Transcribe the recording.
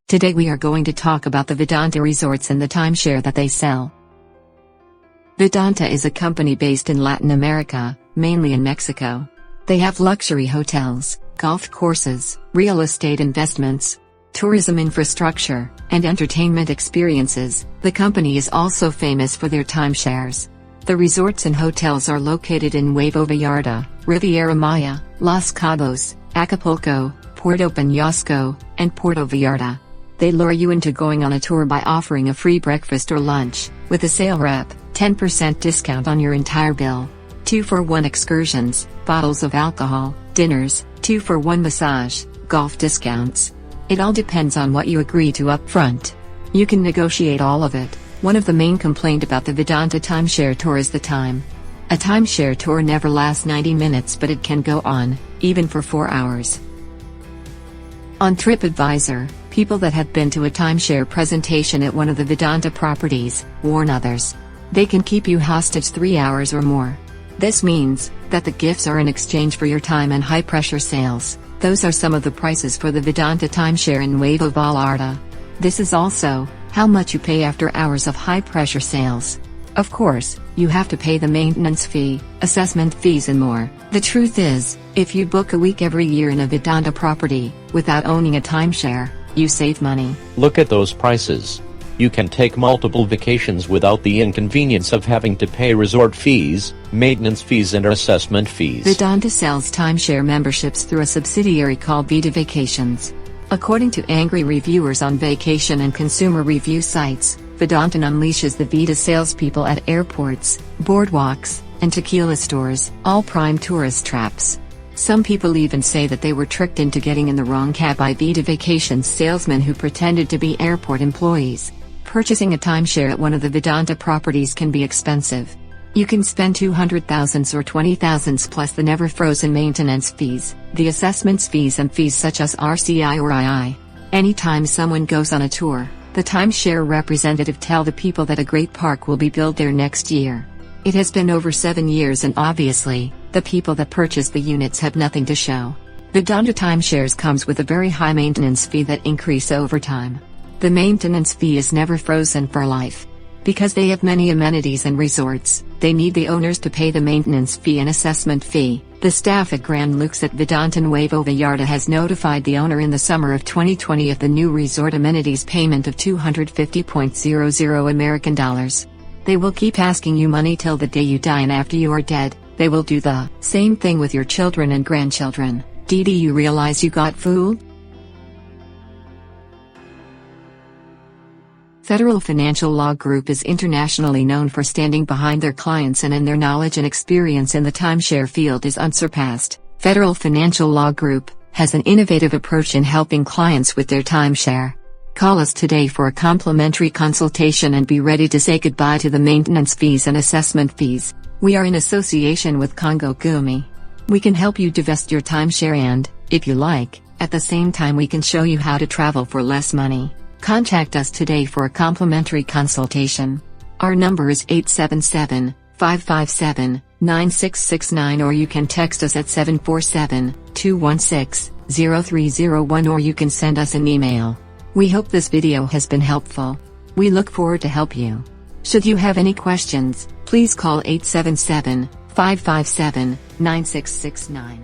Today we are going to talk about the Vidanta resorts and the timeshare that they sell. Vidanta is a company based in Latin America, mainly in Mexico. They have luxury hotels, golf courses, real estate investments, tourism infrastructure, and entertainment experiences. The company is also famous for their timeshares. The resorts and hotels are located in Nuevo Vallarta, Riviera Maya, Los Cabos, Acapulco, Puerto Peñasco, and Puerto Vallarta. They lure you into going on a tour by offering a free breakfast or lunch, with a sale rep, 10% discount on your entire bill. 2-for-1 excursions, bottles of alcohol, dinners, 2-for-1 massage, golf discounts. It all depends on what you agree to up front. You can negotiate all of it. One of the main complaints about the Vidanta timeshare tour is the time. A timeshare tour never lasts 90 minutes, but it can go on, even for 4 hours. On TripAdvisor, people that have been to a timeshare presentation at one of the Vidanta properties warn others. They can keep you hostage 3 hours or more. This means that the gifts are in exchange for your time and high-pressure sales. Those are some of the prices for the Vidanta timeshare in Nuevo Vallarta. This is also how much you pay after hours of high-pressure sales. Of course, you have to pay the maintenance fee, assessment fees and more. The truth is, if you book a week every year in a Vidanta property, without owning a timeshare, you save money. Look at those prices. You can take multiple vacations without the inconvenience of having to pay resort fees, maintenance fees and assessment fees. Vidanta sells timeshare memberships through a subsidiary called VIDAvacations. According to angry reviewers on vacation and consumer review sites, Vidanta unleashes the Vida salespeople at airports, boardwalks, and tequila stores, all prime tourist traps. Some people even say that they were tricked into getting in the wrong cab by VIDAvacations salesmen who pretended to be airport employees. Purchasing a timeshare at one of the Vidanta properties can be expensive. You can spend $200,000 or $20,000 plus the never-frozen maintenance fees, the assessments fees and fees such as RCI or II. Anytime someone goes on a tour, the timeshare representative tell the people that a great park will be built there next year. It has been over 7 years and obviously, the people that purchase the units have nothing to show. Vidanta timeshares comes with a very high maintenance fee that increase over time. The maintenance fee is never frozen for life. Because they have many amenities and resorts, they need the owners to pay the maintenance fee and assessment fee. The staff at grandluxxe at Vidanta Nuevo Vallarta has notified the owner in the summer of 2020 of the new resort amenities payment of $250.00 American dollars. They will keep asking you money till the day you die, and after you are dead, they will do the same thing with your children and grandchildren. Do you realize you got fooled? Federal Financial Law Group is internationally known for standing behind their clients, and their knowledge and experience in the timeshare field is unsurpassed. Federal Financial Law Group has an innovative approach in helping clients with their timeshare. Call us today for a complimentary consultation and be ready to say goodbye to the maintenance fees and assessment fees. We are in association with Kongogumi. We can help you divest your timeshare and, if you like, at the same time we can show you how to travel for less money. Contact us today for a complimentary consultation. Our number is 877-557-9669, or you can text us at 747-216-0301, or you can send us an email. We hope this video has been helpful. We look forward to help you. Should you have any questions, please call 877-557-9669.